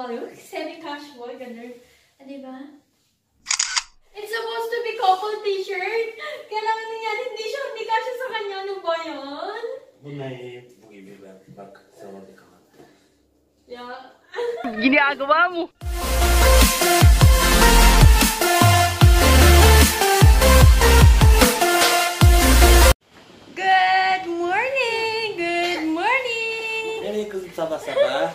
look. Semi-casual, ganun. Ah, diba? It's supposed to be couple t-shirt. Kailangan na yan, hindi kasya sa kanya. Ano ba yan? Bunay, bugibibag, sa mga ka. Yeah. Ginagawa mo! Good morning! Good morning! Yan yung saba-saba.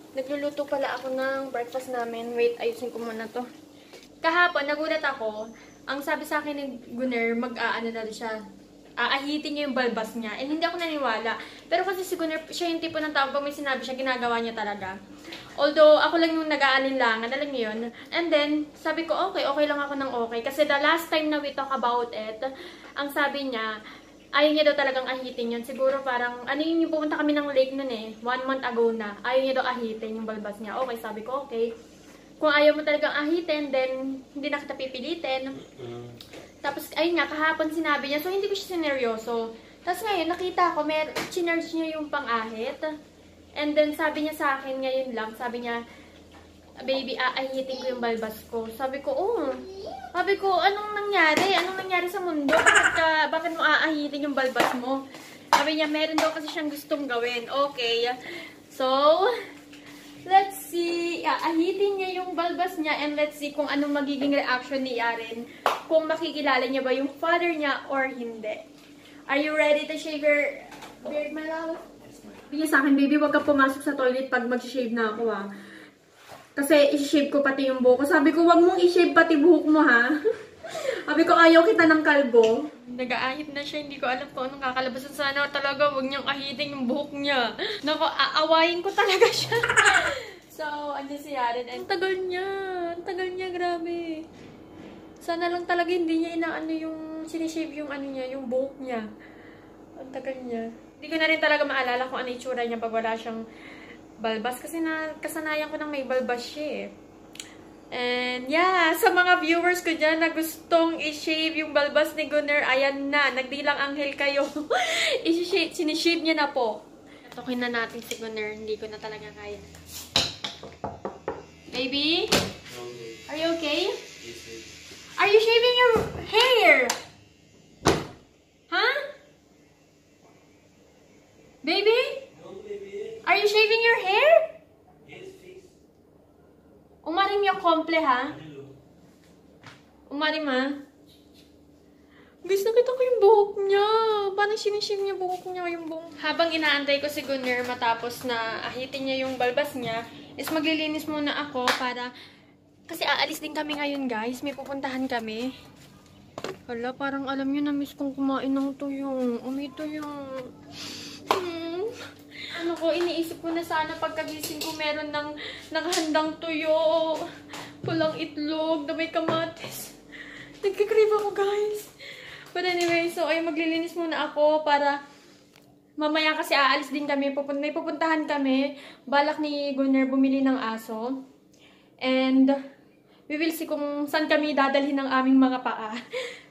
Nagluluto pala ako ng breakfast namin. Wait, ayusin ko muna to. Kahapon, nagulat ako. Ang sabi sa akin ni Gunner, mag-aano na siya. Aahitin niya yung balbas niya. And hindi ako naniwala. Pero kasi si Gunner, siya yung tipo ng tao, pag may sinabi siya, ginagawa niya talaga. Although, ako lang yung nag-aalinlangan, alam niyo yun. And then, sabi ko, okay lang ako ng okay. Kasi the last time na we talk about it, ang sabi niya, ayaw niya daw talagang ahitin yun. Siguro parang, ano yung pumunta kami ng lake nun eh, 1 month ago na. Ayaw niya daw ahitin yung balbas niya. Okay, sabi ko, okay. Kung ayaw mo talagang ahitin, then hindi na kita pipilitin. Tapos, ayun nga, kahapon sinabi niya, so hindi ko siya sineryoso. Tapos ngayon, nakita ko, chinurge niya yung pang-ahit. And then, sabi niya sa akin ngayon lang, sabi niya, baby, aahitin ko yung balbas ko. Sabi ko, oh. Sabi ko, anong nangyari? Anong nangyari sa mundo? Bakit mo aahitin yung balbas mo? Sabi niya, meron daw kasi siyang gustong gawin. Okay. So, let's see. Ahitin niya yung balbas niya and let's see kung anong magiging reaction ni Yaren. Kung makikilala niya ba yung father niya or hindi. Are you ready to shave your beard, my love? Sabi niya sa akin, baby, wag ka pumasok sa toilet pag mag-shave na ako, ha. Kasi i-shave ko pati yung buhok ko. Sabi ko, wag mong i-shave pati buhok mo, ha. Sabi ko, ayaw kita ng kalbo. Nag-aahit na siya. Hindi ko alam kung anong kakalabasan. Sana talaga, wag niyang ahitin yung buhok niya. Naku, aawayin ko talaga siya. So, andyan si Yaren. Ang tagal niya, grabe. Sana lang talaga hindi niya inaano yung sinishave yung ano niya, yung buhok niya. Ang tagal niya. Hindi ko na rin talaga maalala kung ano itsura niya pag wala siyang balbas. Kasi kasanayan ko nang may balbas siya eh. And yeah, sa mga viewers ko dyan na gustong i-shave yung balbas ni Gunner, ayan na, nagdilang anghel kayo. Sinishave niya na po. Tukin na natin si Gunner, hindi ko na talaga kaya. Baby? Are you okay? Are you shaving your hair? Huh? Baby? No, baby. Are you shaving your hair? Yes, fix. Umarim yung komple, ha? Umarim, ha? Guys, nakita ko yung buhok niya. Parang sinishave niya buhok niya yung buhok. Habang inaantay ko si Gunner matapos na ahitin niya yung balbas niya, is maglilinis muna ako para... Kasi aalis din kami ngayon, guys. May pupuntahan kami. Hala, parang alam niyo na miss kong kumain ng tuyong. Umito yung... Ano ko, iniisip ko na sana pagkagising ko meron ng nakahandang tuyo, pulang itlog, na may kamatis. Nagkikrave ako, guys. But anyway, so ay maglilinis muna ako para mamaya kasi aalis din kami. May pupuntahan kami. Balak ni Gunner bumili ng aso. And we will see kung saan kami dadalhin ng aming mga paa.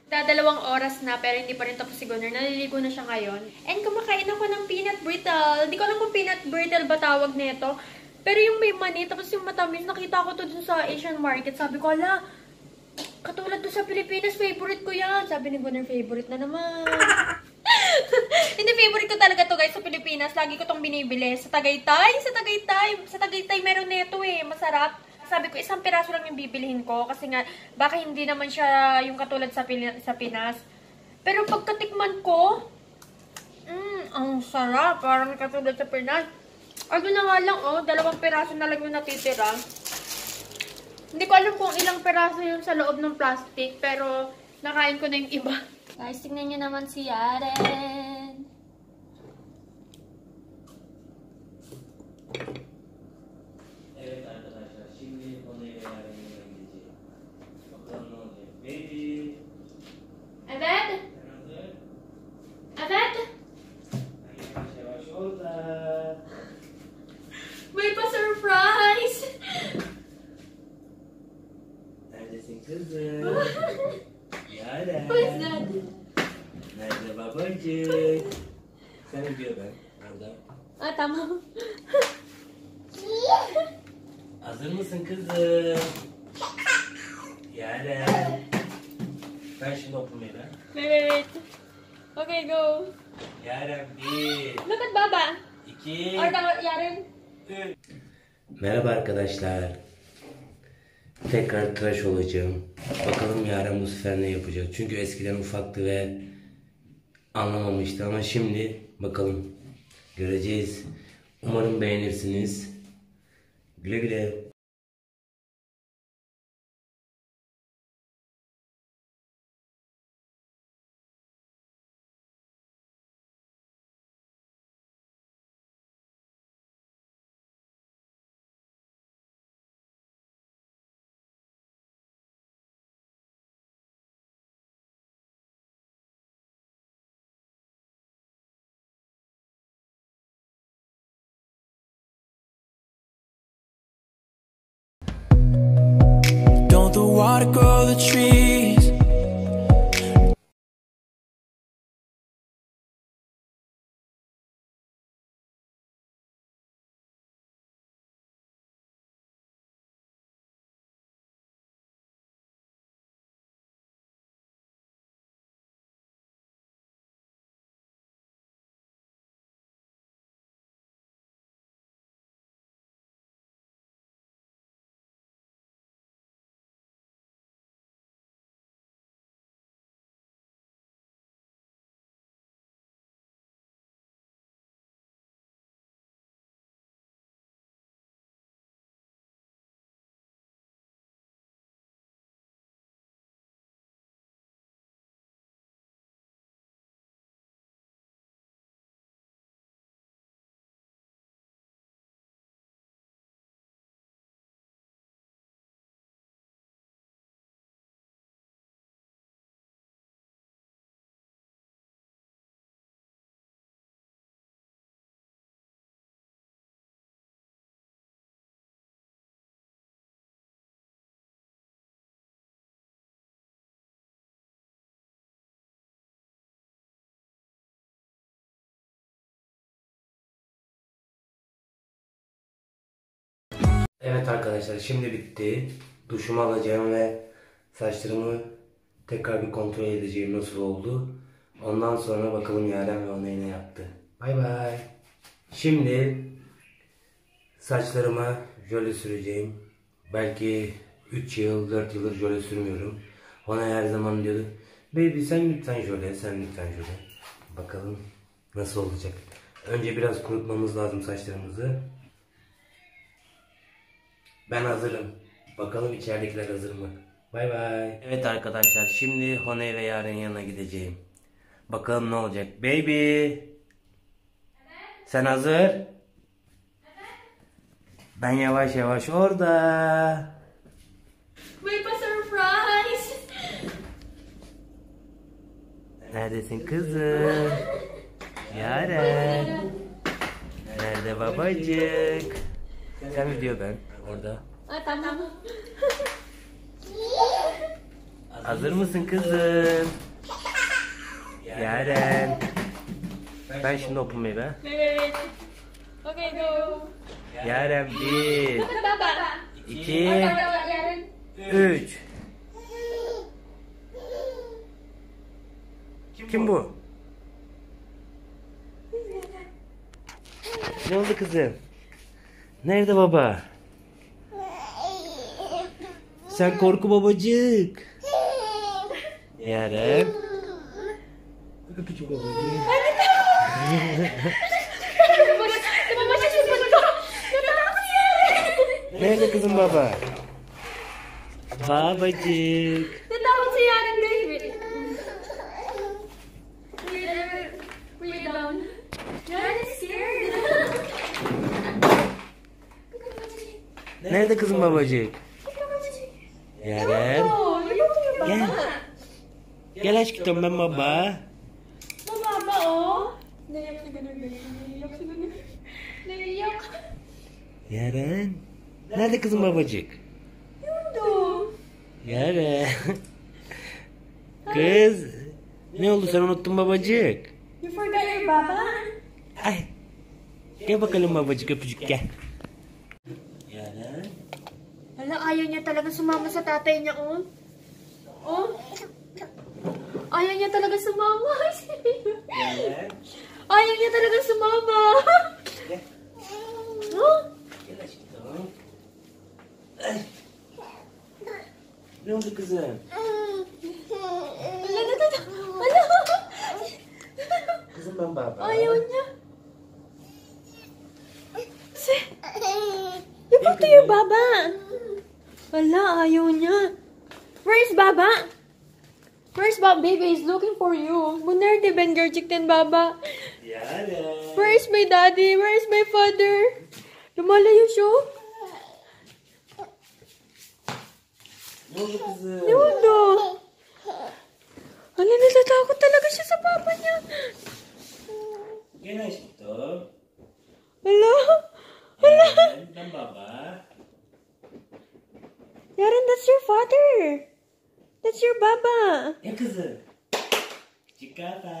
Dadalawang oras na, pero hindi pa rin tapos si Gunner. Naliligo na siya ngayon. And kumakain ako ng peanut brittle. Hindi ko alam kung peanut brittle ba tawag nito. Pero yung may mani, tapos yung matamis, nakita ko to dun sa Asian market. Sabi ko, ala, katulad to sa Pilipinas, favorite ko yan. Sabi ni Gunner, favorite na naman. Hindi, favorite ko talaga to, guys, sa Pilipinas. Lagi ko tong binibili. Sa Tagaytay, meron nito eh. Masarap. Sabi ko, isang piraso lang yung bibilihin ko. Kasi nga, baka hindi naman siya yung katulad sa Pinas. Pero pagkatikman ko, ang sarap. Parang katulad sa Pinas. Ano na nga lang, oh, 2 piraso na lang yung natitira. Hindi ko alam kung ilang piraso yun sa loob ng plastic. Pero, nakain ko na yung iba. Guys, tingnan nyo naman si Yaren. May pa-surprise! What's that? Nada babajik. Sana video kan? Ada. Ah, tama. Hazır mısın kızım? Yaren. Ben şimdi oturmayı ben. Wait. Okay, go. Yaren 1, Look at Baba. 2, Yaren. 3. Merhaba arkadaşlar. Tekrar tıraş olacağım. Bakalım Yaren bu sefer ne yapacak. Çünkü eskiden ufaktı ve anlamamıştı ama şimdi bakalım. Göreceğiz. Umarım beğenirsiniz. Güle güle. Don't the water grow the trees? Evet arkadaşlar, şimdi bitti. Duşumu alacağım ve saçlarımı tekrar bir kontrol edeceğim nasıl oldu. Ondan sonra bakalım Yaren ve Onay ne yaptı. Bay bay. Şimdi saçlarıma jöle süreceğim. Belki 3 yıl 4 yıldır jöle sürmüyorum. Ona her zaman diyordu, baby sen lütfen jöle, sen lütfen jöle. Bakalım nasıl olacak. Önce biraz kurutmamız lazım saçlarımızı. Ben hazırım. Bakalım içeridekiler hazır mı? Bay bay. Evet arkadaşlar, şimdi Honey ve Yaren'in yanına gideceğim. Bakalım ne olacak. Baby. Sen hazır? Ben yavaş yavaş orada. Wait for surprise. Neredesin kızım? Yaren. Nerede babacık? Sen video ben orada. Tamam. Hazır mısın kızım? Yaren. Ben şimdi oturmayı ben. Wait. Okay, go. Yaren 1, Look at Baba. 2, Yaren. 3. Kim bu? Ne oldu kızım? Nerede baba? Sen korku babacık. Yaren. Öpücük babacık. Nerede kızım baba? Babacık. Natakot si Yaren, baby. Wait down. Yaren is scared. Nerede kızım babacık? Yaren. Gel. Gel aşkım ben baba. Baba, oh. Naiyak si ganun, baby. Naiyak si ganun. Naiyak. Yaren. Nerede kızım babacık? Yundo. Yaren. Kız. Ne oldu, sen unuttun babacık? You forgot your Baba? Ay. Gel bakalım babacık, öpücük gel. Hala, ayaw niya talaga sumama sa tatay niya, oh. Oh. Ayaw niya talaga sumama. Ayaw niya talaga sumama. Oh. Ne oldu kızım? Hala. Kızım ben baba. Ayaw niya. You go to your baba. Hala, ayaw niya. Where's baba? Where's baba? Baby is looking for you. Bu nerede ben gerçekten baba? Yaren. Where's my daddy? Where's my father? Lumalayo siya. Ne oldu kızım? Ne oldu? Hala, natatakot talaga siya sa papa niya. Gel aşkım. Hala. Yaren, ben baba. Yaren, that's your father. That's your baba. Ya kızım. Çikata.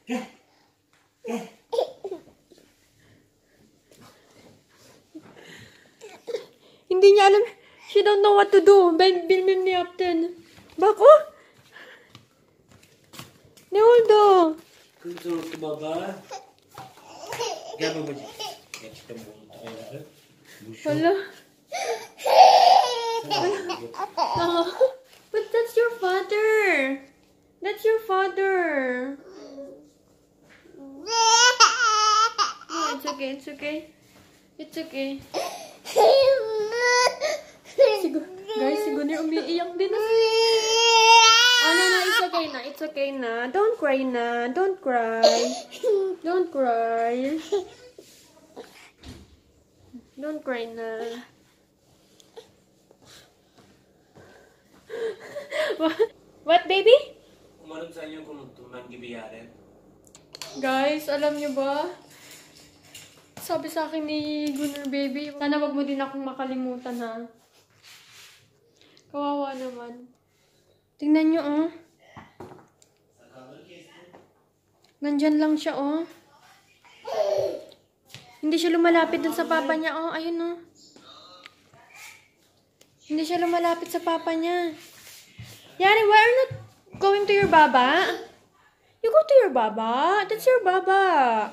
Gel. Gel. Hindi niya alam. She don't know what to do. Ben bilmem ne yaptın. Bak oh. Ne oldu? Kızım unuttu baba. Gel babacığım. Gerçekten bu unuttu evladım. Bu şu. Hala. Oh, but that's your father. That's your father. No, it's okay. It's okay. It's okay. Guys, si Gunner umiiyak din na. Oh, no, it's okay na. It's okay na. Don't cry na. Don't cry. Don't cry. Don't cry na. What, baby? Umarım sen yok unuttun ben gibi Yaren. Guys, alam niyo ba? Sabi sa akin ni Gunner baby, sana wag mo din akong makalimutan ha. Kawawa naman. Tingnan niyo oh. Nandyan lang siya oh. Hindi siya lumalapit dun sa papa niya oh. Ayun oh. Hindi siya lumalapit sa papa niya. Yari, why are you not going to your baba? You go to your baba. That's your baba.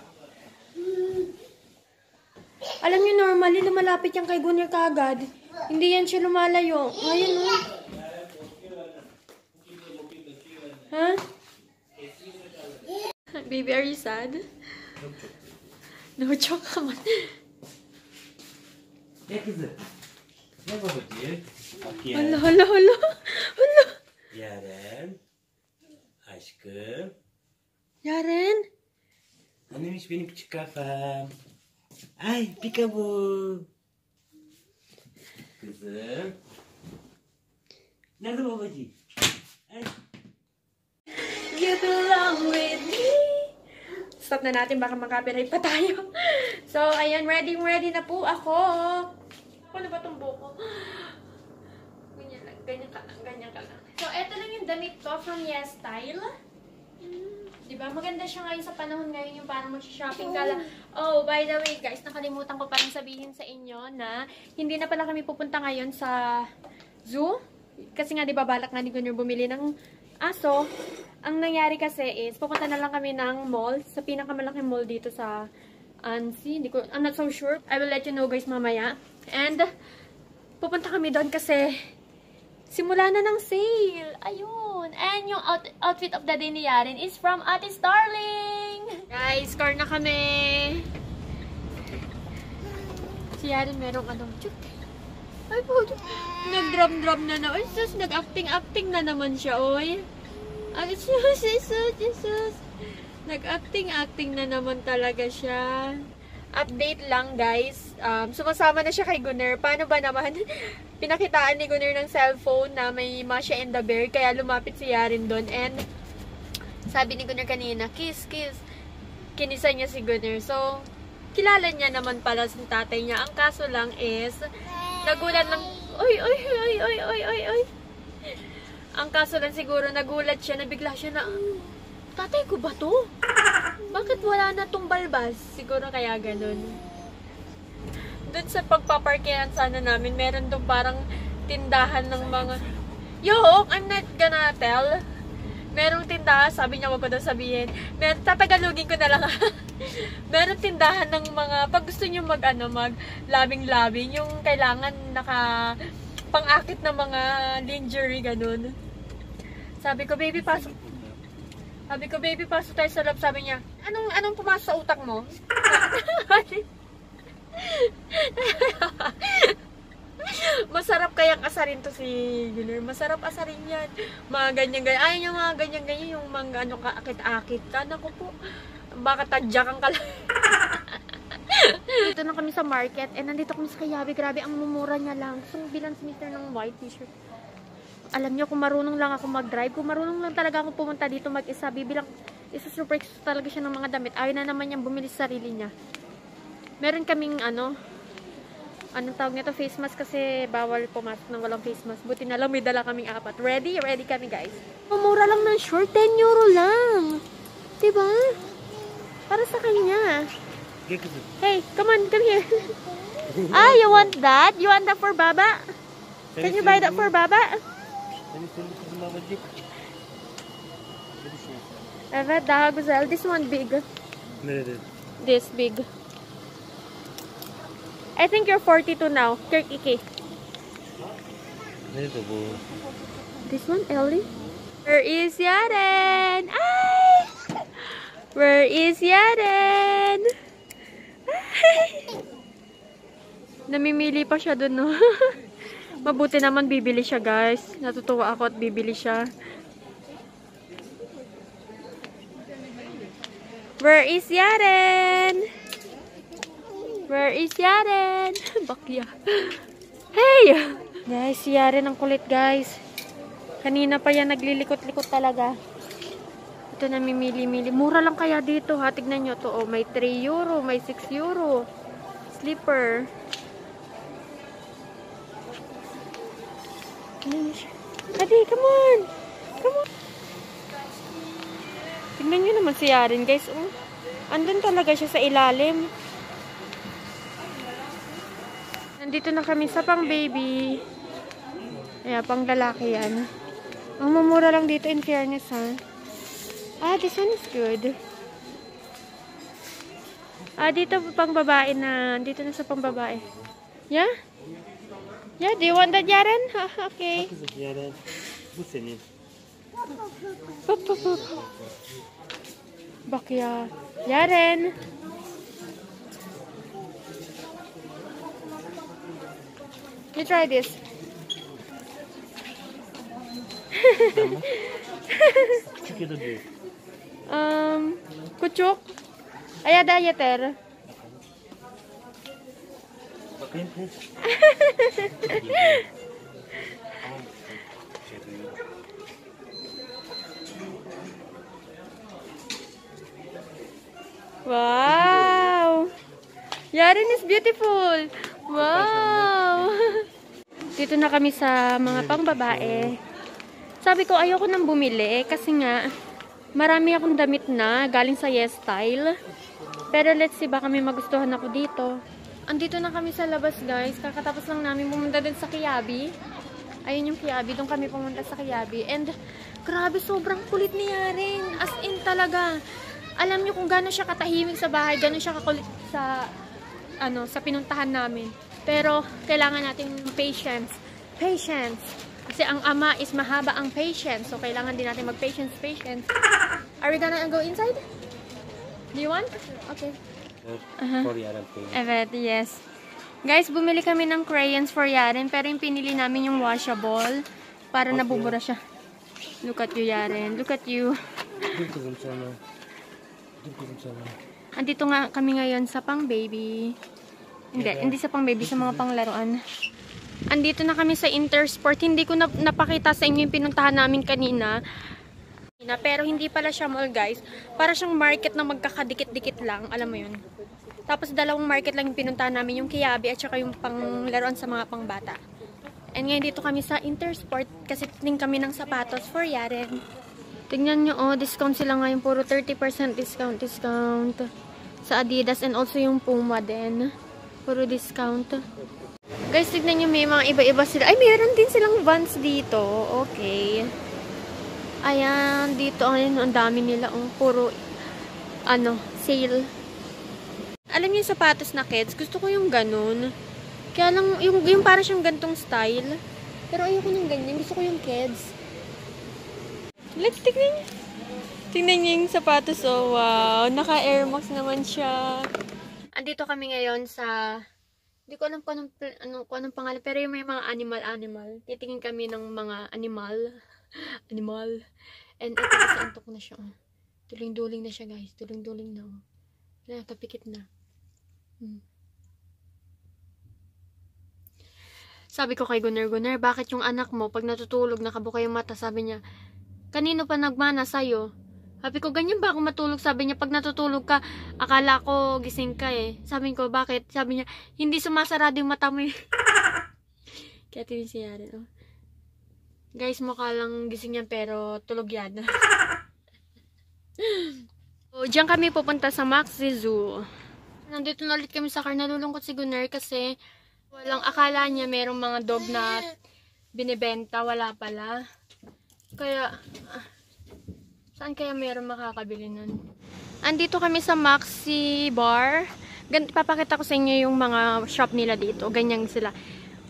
Alam niyo, normally, lumalapit yan kay Gunner kaagad. Hindi yan siya lumalayo. Ngayon, oh. Huh? Baby, are you sad? No joke naman. Ne kızım? Ne babacığım? Bak Hala, Yaren. hala, hala. Hala. Yaren. Aşkım. Yaren? Annemiş benim küçük kafam. Ay Pikabu. Kızım. Nerede babacığım? Ay. You belong with me. Stop na natin, baka makapiright pa tayo. So, ayan, ready na po ako. Ano ba itong buko? Ganyan lang, ganyan ka lang. So, eto lang yung damit ko from Yes Style. Diba? Maganda siya ngayon sa panahon ngayon yung parang mag-shopping ka lang. Oh, by the way, guys, nakalimutan ko pa rin sabihin sa inyo na hindi na pala kami pupunta ngayon sa zoo. Kasi nga, di ba, balak nga ni Gunner bumili ng aso. Ang nangyari kasi is, pupunta na lang kami ng mall, sa pinakamalaking mall dito sa Ansi. I'm not so sure. I will let you know, guys, mamaya. And, pupunta kami doon kasi simula na ng sale. Ayun. And yung outfit of the day ni Yaren is from Ate Starling. Guys, score na kami. Si Yaren merong ano. Ay po. Nag-drum na na. Ay, sus. Nag-acting na naman siya, oy. Ay, sus. Nag-acting na naman talaga siya. Update lang, guys. Sumasama na siya kay Gunner. Paano ba naman? Pinakitaan ni Gunner ng cellphone na may Masha and the Bear. Kaya lumapit si Yaren doon. And sabi ni Gunner kanina, kiss. Kinisa niya si Gunner. So, kilala niya naman pala si tatay niya. Ang kaso lang is, nagulat lang, oy. Ang kaso lang siguro, nagulat siya, nabigla siya na, tatay ko ba to? Bakit wala na tong balbas? Siguro kaya ganun. Doon sa pagpaparkehan sana namin, meron doon parang tindahan ng mga... Yok, I'm not gonna tell. Merong tindahan, sabi niya wag ko daw sabihin. Tatagalogin ko na lang. Merong tindahan ng mga, pag gusto niyo mag labing-labing, yung kailangan pang-akit na mga lingerie, ganun. Sabi ko, baby, pasok tayo sa loob. Sabi niya, anong pumasok sa utak mo? Masarap kayang asarin to si Gunner. Masarap asarin yan. Mga ganyan-ganyan. Ayaw niya mga ganyan-ganyan. Yung mga kaakit-akit ka. Naku po. Baka tadyakan ka lang. Dito na kami sa market. And nandito kami sa Kiabi. Grabe, ang mumura niya lang. Gusto mong bilang si Mr. ng white t-shirt. Alam niyo, kung marunong lang ako mag-drive, kung marunong lang talaga ako pumunta dito mag-isa, bibilang isa-surprise talaga siya ng mga damit. Ayaw na naman niyang bumili sa sarili niya. Meron kaming anong tawag nito, face mask, kasi bawal pumasok ng walang face mask. Buti na lang may dala kaming 4. Ready? Ready kami, guys. Mura lang ng short, 10 euro lang. Diba? Para sa kanya. Hey, come on, come here. You want that? You want that for Baba? Can you buy that for Baba? Evet, daha güzel. This one big. This big. I think you're 42 now. Kirk-Iki. This one, Ellie. Where is Yaren? Ay! Where is Yaren? Namimili pa siya dun, no? Mabuti naman bibili siya, guys. Natutuwa ako at bibili siya. Where is Yaren? Where is Yaren? Bakya. Hey! Guys, si Yaren ang kulit, guys. Kanina pa yan naglilikot-likot talaga. Ito na mimili-mili. Mura lang kaya dito, ha? Tignan nyo to. Oh, may 3 euro, may 6 euro. Slipper. Adi, come on! Come on! Tignan nyo naman si Yaren, guys. Oh, andun talaga siya sa ilalim. Nandito na kami sa pang baby. Ayan, pang lalaki yan. Ang mamura lang dito, in fairness, ha? This one is good. Dito pang babae na. Dito na sa pang babae. Yeah? Yeah, do you want that, Yaren? Okay. Yaren, bu senin. Bakya. Yaren. You try this. Küçük ya da büyük? Küçük. Ayada yeter. Bakayım kız. Wow! Yaren is beautiful. Wow! Dito na kami sa mga pangbabae. Sabi ko, ayoko nang bumili kasi nga marami akong damit na galing sa Yes Style. Pero let's see, baka may magustuhan ako dito. Andito na kami sa labas, guys. Kakatapos lang namin pumunta din sa Kiabi. Ayun yung Kiabi. Doon kami pumunta sa Kiabi. And grabe, sobrang kulit ni Yaren. As in talaga. Alam niyo kung gano'n siya katahimik sa bahay, gano'n siya kakulit sa sa pinuntahan namin. Pero kailangan natin patience. Patience. Kasi ang ama is mahaba ang patience. So kailangan din natin mag-patience. Are we gonna go inside? Do you want? Okay. For Yaren. Evet, yes. Guys, bumili kami ng crayons for Yaren, pero yung pinili namin yung washable para nabubura siya. Look at you, Yaren. Look at you. Andito nga kami ngayon sa pang baby. Hindi sa pang baby, sa mga panglaruan. Andito na kami sa Intersport. Hindi ko napakita sa inyo yung pinuntahan namin kanina. Pero hindi pala siya mall, guys. Para siyang market na magkakadikit-dikit lang. Alam mo yun. Tapos dalawang market lang yung pinuntahan namin. Yung Kiabi at saka yung panglaruan sa mga pangbata. And ngayon dito kami sa Intersport kasi tining kami ng sapatos for Yaren. Tingnan nyo, oh, discount sila ngayon. Puro 30% discount sa Adidas and also yung Puma din. Puro discount. Guys, tignan nyo, may mga iba-iba sila. Ay, meron din silang Vans dito. Okay. Ayan, dito, ang dami nila. Puro, sale. Alam niyo yung sapatos na kids, gusto ko yung ganun. Kaya lang, yung para siyang gantong style. Pero ayoko ng ganyan. Gusto ko yung kids. Let's tignan niyo. Tignan niyo yung sapatos. Oh, wow. Naka-Air Max naman siya. Andito kami ngayon sa... Hindi ko alam kung anong pangalan. Pero yung may mga animal. Titingin kami ng mga animal. And ito kasi antok na siya. Oh. Tuling-duling na siya, guys. Tuling-duling na. Oh. Kapikit na. Sabi ko kay Gunner, bakit yung anak mo, pag natutulog, nakabuka yung mata, sabi niya, kanino pa nagmana sa'yo? Sabi ko, ganyan ba ako matulog? Sabi niya, pag natutulog ka, akala ko gising ka eh. Sabi ko, bakit? Sabi niya, hindi sumasarado yung mata mo eh. Kaya tinisiyari, oh. Guys, mukha lang gising yan, pero tulog yan. So, diyan kami pupunta sa Maxi Zoo. Nandito na ulit kami sa car. Nalulungkot si Gunner kasi walang akala niya merong mga dog na binibenta. Wala pala. Kaya, saan kaya meron makakabili nun? Andito kami sa Maxi Bar. Papakita ko sa inyo yung mga shop nila dito. Ganyan sila.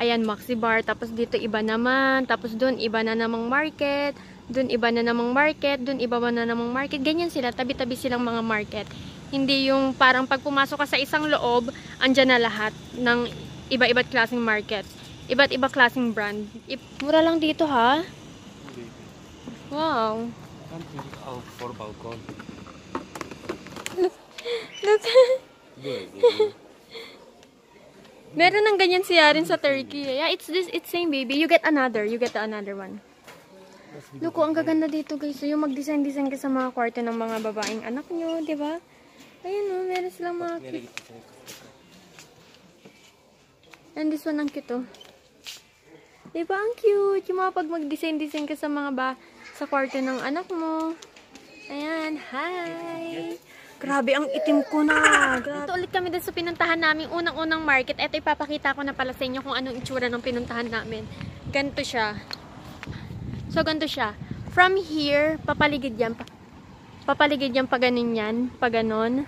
Ayan, Maxi Bar. Tapos dito iba naman. Tapos doon iba na namang market. Doon iba na namang market. Doon iba na namang market. Ganyan sila. Tabi-tabi silang mga market. Hindi yung parang pag pumasok ka sa isang loob, andyan na lahat ng iba-iba't klaseng market. Iba't iba klaseng brand. Mura lang dito, ha? Wow. For balcon. Look. Meron ng ganyan siya rin sa Turkey. Yeah, it's same, baby. You get another one. Look, ang gaganda dito, guys. So, yung mag-design ka sa mga kwarto ng mga babaeng anak nyo, di ba? Ayun, oh, meron silang mga cute. And this one, ang cute, oh. Diba, ang cute. Yung mga pag mag-design ka sa mga sa kwarto ng anak mo. Ayan, hi! Grabe, ang itim ko na. Grabe. Ito ulit kami din sa pinuntahan namin. Unang-unang market. Ito, ipapakita ko na pala sa inyo kung anong itsura ng pinuntahan namin. Ganito siya. So, ganito siya. From here, papaligid yan. Papaligid yan, paganin yan. Paganon.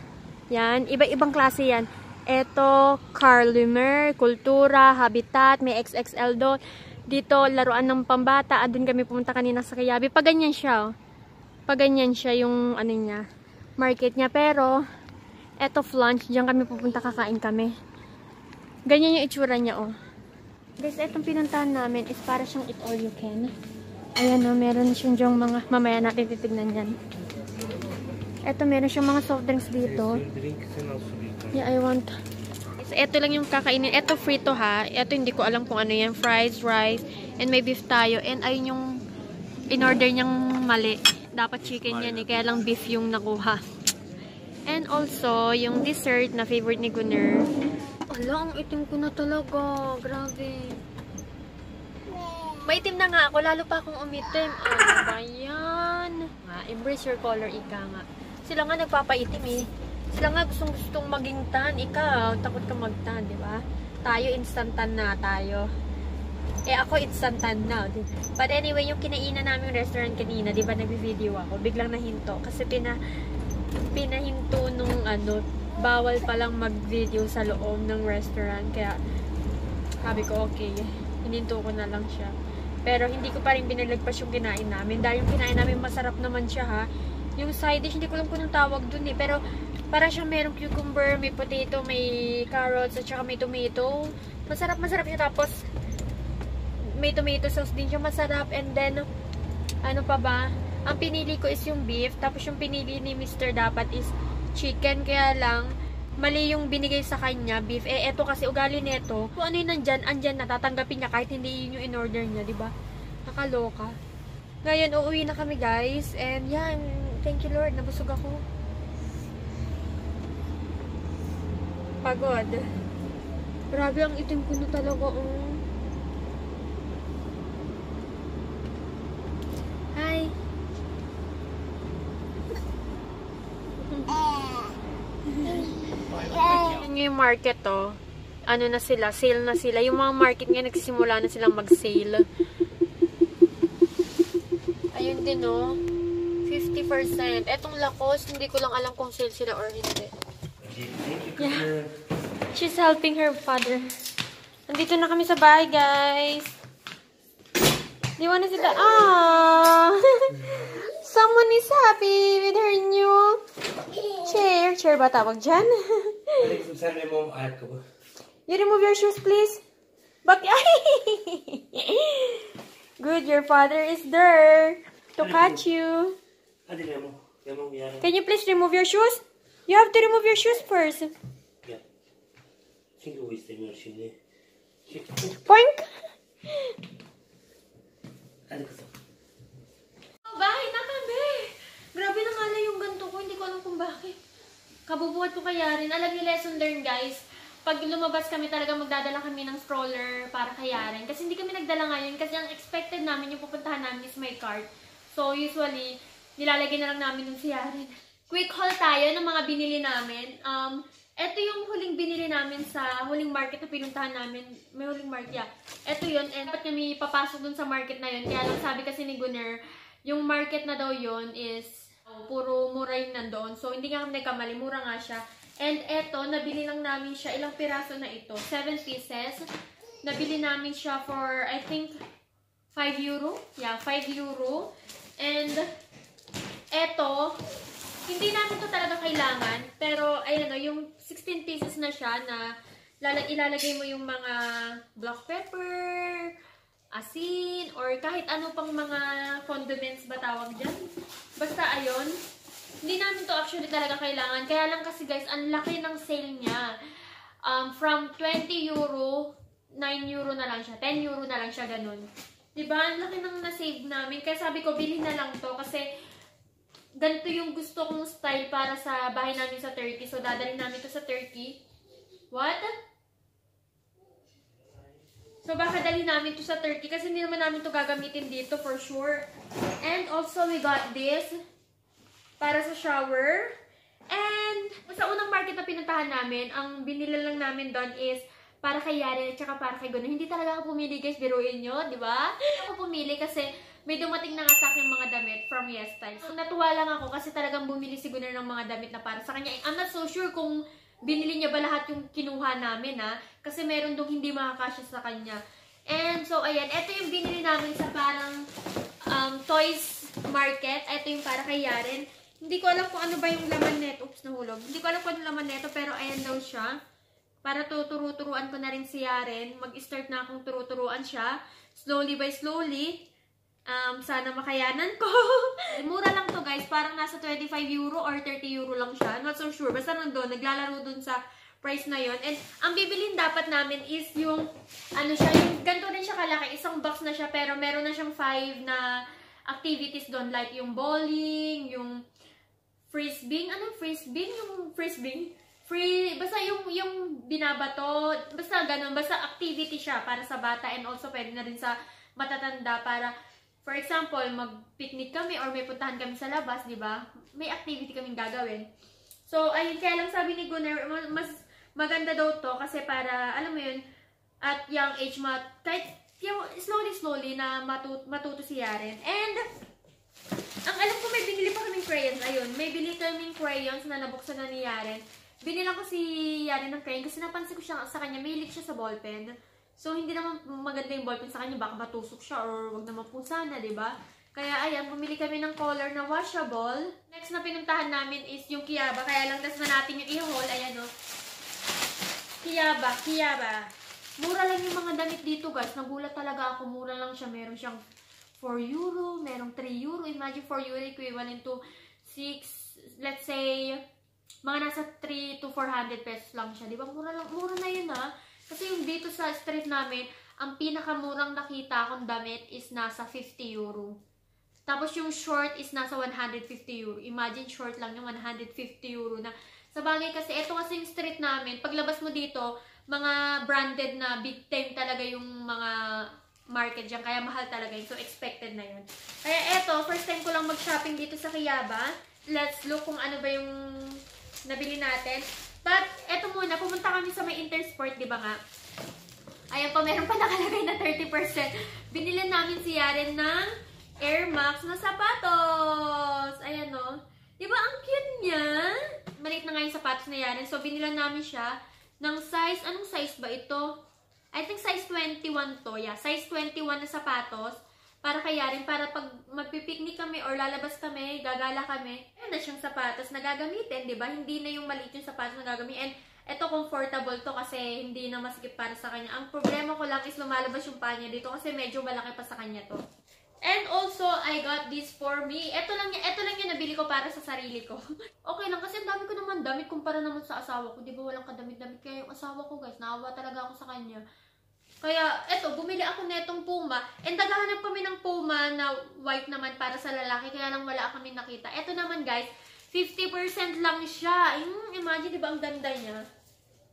Yan. Iba-ibang klase yan. Ito, Carlumer, Kultura, Habitat, may XXL doon. Dito, laruan ng pambata. Doon kami pumunta kanina sa Kayabi. Paganyan siya. Oh. Paganyan siya yung ano niya. Market niya. Pero, eto lunch. Diyan kami pupunta, kakain kami. Ganyan yung itsura niya, oh. Guys, etong pinuntahan namin is para siyang eat all you can. Ayan, oh. Meron siyang diyang mga, mamaya natin titignan yan. Eto, meron siyang mga soft drinks dito. Yeah, I want. So, eto lang yung kakainin. Eto free to, ha. Eto, hindi ko alam kung ano yan. Fries, rice, and may beef tayo. And ayun yung in-order niyang mali. Dapat chicken yan eh. Kaya lang beef yung nakuha. And also, yung dessert na favorite ni Gunner. Ala, ang itim ko na talaga. Grabe. Maitim na nga ako. Lalo pa akong umitim. Ano ba yan? Embrace your color, ika nga. Sila nga nagpapaitim eh. Sila nga gustong maging tan. Ikaw, takot ka mag-tan, di ba? Tayo, instant tan na tayo. Eh, ako instant tan na. But anyway, yung kinainan namin restaurant kanina, di ba, nag-video ako. Biglang nahinto. Kasi pinahinto nung bawal palang mag-video sa loob ng restaurant. Kaya, sabi ko, okay. Hininto ko na lang siya. Pero, hindi ko pa rin binalagpas yung kinain namin. Dahil yung kinain namin, masarap naman siya, ha. Yung side dish, hindi ko lang po nang tawag dun eh. Pero, para siyang merong cucumber, may potato, may carrots, at saka may tomato. Masarap siya. Tapos, may tomato sauce din siya. Masarap. And then, ano pa ba? Ang pinili ko is yung beef. Tapos, yung pinili ni Mr. dapat is chicken. Kaya lang, mali yung binigay sa kanya, beef. Eh, eto kasi ugali nito. Kung ano yung nandyan, andyan na. Tatanggapin niya kahit hindi yun yung in-order niya, diba? Nakaloka. Ngayon, uuwi na kami, guys. And, yan. Thank you, Lord. Nabusog ako. Pagod. Grabe, ang itim ko na talaga. Oh. Hi. Yan yung market, oh. ano na sila, sale na sila. Yung mga market nga, nagsisimula na silang mag-sale. Ayun din, no? 50%. Etong Lacoste, hindi ko lang alam kung sale sila or hindi. Yeah. She's helping her father. Nandito na kami sa bahay, guys. Do you wanna see the... Ah! Someone is happy with her new chair. Chair ba tawag dyan? You remove your shoes, please. Good, your father is there to catch you. Can you please remove your shoes? You have to remove your shoes first. Poink! Bahay na kami! Grabe na nga lang yung ganito ko. Hindi ko alam kung bakit. Kabubuhat ko kaya rin. Alam niyo, lesson learned, guys. Pag lumabas kami, talaga magdadala kami ng stroller para kaya rin. Kasi hindi kami nagdala ngayon. Kasi ang expected namin, yung pupuntahan namin is my cart. So, usually, nilalagay na lang namin yung siyarin. Quick haul tayo ng mga binili namin. Ito yung huling binili namin sa huling market na pinuntahan namin. May huling market, yeah. Ito yun. And dapat kami papasok dun sa market na yun. Kaya lang sabi kasi ni Gunner, yung market na daw yun is puro mura yung nandoon. So, hindi nga kami nagkamali. Mura nga siya. And eto, nabili lang namin siya. Ilang piraso na ito? 7 pieces. Nabili namin siya for, I think, 5 euro. Yeah, 5 euro. And eto, hindi namin to talaga kailangan. Pero, ayun o, yung 16 pieces na siya na ilalagay mo yung mga black pepper, asin, or kahit ano pang mga condiments ba tawag dyan. Basta, ayun. Hindi namin to actually talaga kailangan. Kaya lang kasi guys, ang laki ng sale niya. From 20 euro, 9 euro na lang siya. 10 euro na lang siya, ganun. Diba? Ang laki ng na-save namin. Kaya sabi ko, bilhin na lang to. Kasi, ganito yung gusto kong style para sa bahay namin sa Turkey. So, dadalhin namin to sa Turkey. What? So, baka dalhin namin to sa Turkey. Kasi hindi naman namin to gagamitin dito for sure. And also, we got this para sa shower. And, sa unang market na pinuntahan namin, ang binili lang namin doon is para kay Yari at saka para kay Gunner. Hindi talaga ako pumili, guys. Biruin nyo, di ba? Ako pumili kasi may dumating na nga sa akin mga damit from YesStyle. So, natuwa lang ako kasi talagang bumili si Gunner ng mga damit na para sa kanya. I'm not so sure kung binili niya ba lahat yung kinuha namin, ha? Kasi meron dong hindi makakasya sa kanya. And, so, ayan. Ito yung binili namin sa parang toys market. Ito yung para kay Yaren. Hindi ko alam kung ano ba yung laman neto. Oops, nahulog. Hindi ko alam kung ano laman neto, pero ayan daw siya. Para tuturo-turuan ko na rin si Yaren. Mag-start na akong turo-turuan siya. Slowly by slowly. Sana makayanan ko. Mura lang to guys. Parang nasa 25 euro or 30 euro lang siya. Not so sure. Basta nandun. Naglalaro dun sa price na yon. And ang bibilin dapat namin is yung, ano siya, yung ganito rin siya kalaki. Isang box na siya, pero meron na siyang 5 na activities doon. Like yung bowling, yung frisbee. Anong frisbee? Yung frisbee? Basta yung binabato. Basta ganun. Basta activity siya para sa bata. And also pwede na rin sa matatanda para, for example, mag-picnic kami or may puntahan kami sa labas, di ba? May activity kaming gagawin. So, ayun, kaya lang sabi ni Gunner, mas maganda daw to kasi para, alam mo yun, at young age, kahit yung slowly na matuto si Yaren. And, ang alam ko may binili pa kaming crayons. Ayun, may binili kaming crayons na nabuksan na ni Yaren. Binilang ko si Yaren ng crayon kasi napansin ko siya sa kanya, mahilig siya sa ballpen. So, hindi naman maganda yung ballpen sa kanya, baka matusok siya or wag naman po sana, diba? Kaya, ayan, bumili kami ng color na washable. Next na pinuntahan namin is yung Kiyaba. Kaya lang, tas na natin yung i-haul. Ayan, o. Kiyaba. Mura lang yung mga damit dito, guys. Nagulat talaga ako. Mura lang siya. Meron siyang 4 euro, merong 3 euro. Imagine 4 euro equivalent to 6, let's say, mga nasa 3 to 400 pesos lang siya. Diba? Mura na yun, ha? Kasi yung dito sa street namin, ang pinakamurang nakita akong damit is nasa 50 euro. Tapos yung short is nasa 150 euro. Imagine short lang yung 150 euro na. Sa bagay kasi, ito kasi yung street namin. Paglabas mo dito, mga branded na big time talaga yung mga market dyan. Kaya mahal talaga yun. So, expected na yun. Kaya eto, first time ko lang mag-shopping dito sa Kiyaba. Let's look kung ano ba yung nabili natin. But, eto muna, pumunta kami sa may Intersport, di ba nga? Ayan pa, meron pa nakalagay na 30%. Binili namin si Yaren ng Air Max na sapatos. Ayan o. Di ba ang cute niya? Maliit na nga yung sapatos na Yaren. So, binila namin siya ng size, anong size ba ito? I think size 21 to. Yeah, size 21 na sapatos. Para kay Yaren, para pag magpipiknik kami or lalabas kami, gagala kami, ayun na siyang sapatos na gagamitin, di ba? Hindi na yung maliit yung sapatos na gagamitin. And ito comfortable to kasi hindi na masikip para sa kanya. Ang problema ko lang is lumalabas yung paa niya dito kasi medyo malaki pa sa kanya to. And also, I got this for me. Ito lang yung nabili ko para sa sarili ko. Okay lang kasi ang dami ko naman damit kumpara naman sa asawa ko. Di ba walang kadamit-damit? Kaya yung asawa ko guys, naawa talaga ako sa kanya. Kaya, eto, bumili ako netong Puma. And naghahanap kami ng Puma na white naman para sa lalaki. Kaya lang wala kami nakita. Eto naman guys, 50% lang siya. Imagine, di ba ang ganda niya?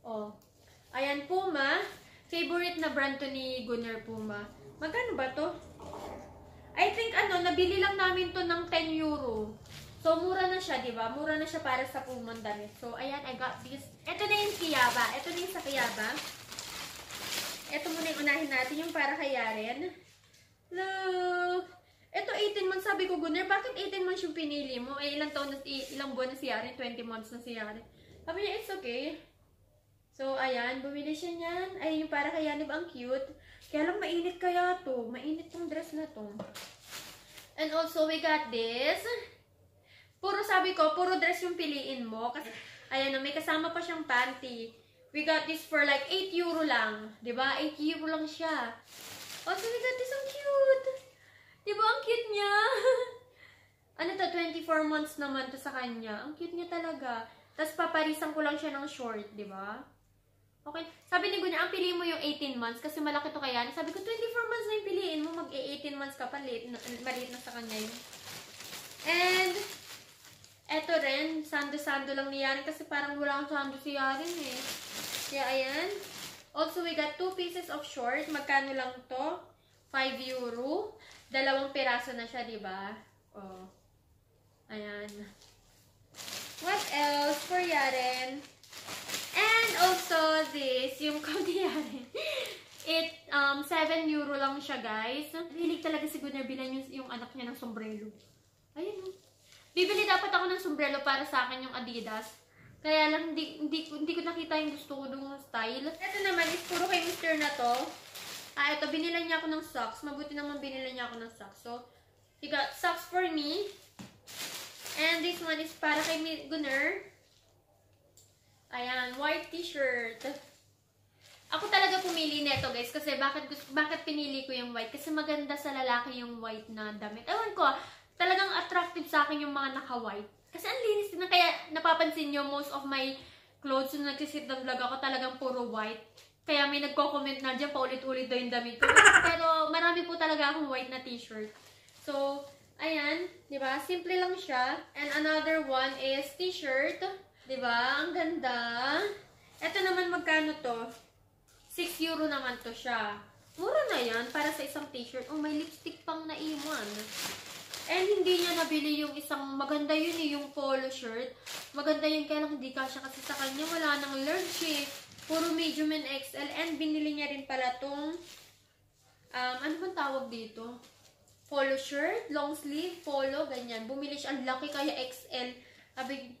Oh. Ayan, Puma. Favorite na brand to ni Gunner, Puma. Magkano ba to? I think, nabili lang namin to ng 10 euro. So, mura na siya, di ba? Mura na siya para sa Puma damit. So, ayan, I got this. Eto na yung Kiyaba. Eto na yung sa Kiyaba. Ito muna yung unahin natin, yung para kay Yaren. Look! Ito 18 months, sabi ko, Gunner, bakit 18 months yung pinili mo? Eh, ilang buwan na si Yaren? 20 months na si Yaren. Sabi niya, it's okay. So, ayan, bumili siya niyan. Ay, yung para kay Yaren, ang cute. Kaya lang, mainit kaya to. Mainit tong dress na to. And also, we got this. Sabi ko, puro dress yung piliin mo. Kasi, ayan, may kasama pa siyang panty. We got this for like 8 euro lang. Diba? 8 euro lang siya. Also, we got this. Ang cute. Diba? Ang cute niya. Ano to? 24 months naman to sa kanya. Ang cute niya talaga. Tapos, paparisan ko lang siya ng short. Diba? Okay. Sabi ni Gunnar, ang piliin mo yung 18 months kasi malaki to kaya. Sabi ko, 24 months na yung piliin mo. Mag-18 months ka pa. Maliit na sa kanya yun. And, eto rin. Sando-sando lang ni Yaren kasi parang wala akong sando si Yaren eh. Kaya, ayan. Also, we got 2 pieces of short. Magkano lang to? 5 euro. 2 piraso na siya, diba? Oh. Ayan. What else for Yaren? And also, this. Yung code ni Yaren. 7 euro lang siya, guys. Hilig talaga si Gunnar bilan yung anak niya ng sombrero. Ayun. Bibili dapat ako ng sombrero para sa akin yung Adidas. Kaya lang, hindi ko nakita yung gusto ko doon style. Ito naman is puro kay Mr. na to. Ito, binila niya ako ng socks. Mabuti naman binila niya ako ng socks. So, he got socks for me. And this one is para kay Gunnar. Ayan, white t-shirt. Ako talaga pumili nito guys. Kasi bakit pinili ko yung white? Kasi maganda sa lalaki yung white na damit. Ewan ko, talagang attractive sa akin yung mga naka-white. Kasi ang linis din. Kaya napapansin nyo, most of my clothes nung nagsisit ng vlog ako talagang puro white. Kaya may nagko-comment na dyan, paulit-ulit daw yung damit ko. Pero marami po talaga akong white na t-shirt. So, ayan. Diba? Simple lang siya. And another one is t-shirt. Diba? Ang ganda. Ito naman magkano to? 6 euro naman to siya. Mura na yan para sa isang t-shirt. Oh, may lipstick pang naiwan. And hindi niya nabili yung isang, maganda yun eh, yung polo shirt. Maganda yun, kaya lang hindi kasya kasi sa kanya wala nang large eh. Puro medium and XL. And binili niya rin pala tong, ano bang tawag dito? Polo shirt, long sleeve, polo, ganyan. Bumili siya, ang laki kaya XL. Sabi,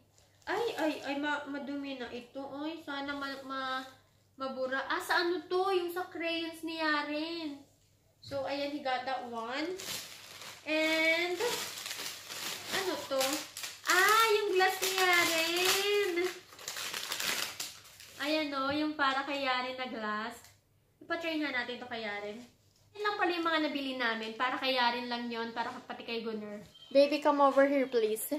madumi na ito. Ay, sana mabura. Sa ano to? Yung sa crayons ni Yaren. So, ayan, he got that one. And, ano to? Yung glass ni Yaren. Ayan o, yung para kay Yaren na glass. Ipa-try nga natin to kay Yaren. Yan lang pala yung mga nabili namin. Para kay Yaren lang yon, para pati kay Gunnar. Baby, come over here please.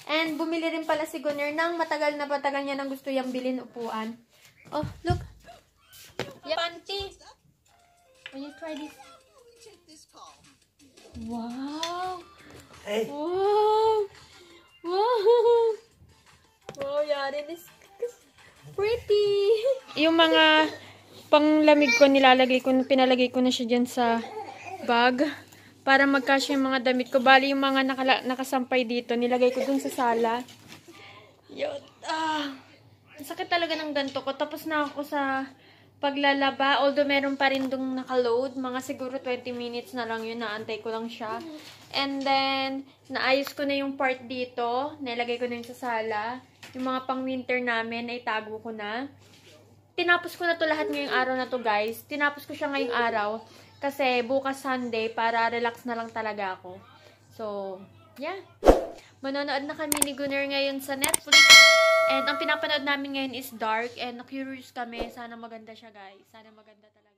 And, bumili rin pala si Gunnar ng matagal niya nang gusto yung bilhin upuan. Oh, look. Panty. Will you try this? Wow! Hey! Wow! Wow! Wow, Yaren is pretty! Yung mga panglamig ko, pinalagay ko na siya dyan sa bag para magkasya yung mga damit ko. Bali, yung mga nakasampay dito, nilagay ko dun sa sala. Yun. Ang sakit talaga ng ganto ko. Tapos na ako sa paglalaba. Although meron pa rin dong nakaload. Mga siguro 20 minutes na lang yun. Naantay ko lang siya. And then, naayos ko na yung part dito. Nilagay ko na yung sa sala. Yung mga pang-winter namin ay tago ko na. Tinapos ko na to lahat ngayong araw na to, guys. Tinapos ko siya ngayong araw. Kasi bukas Sunday, para relax na lang talaga ako. So, yeah. Manonood na kami ni Gunner ngayon sa Netflix. And ang pinapanood namin ngayon is Dark. And na-curious kami. Sana maganda siya, guys. Sana maganda talaga.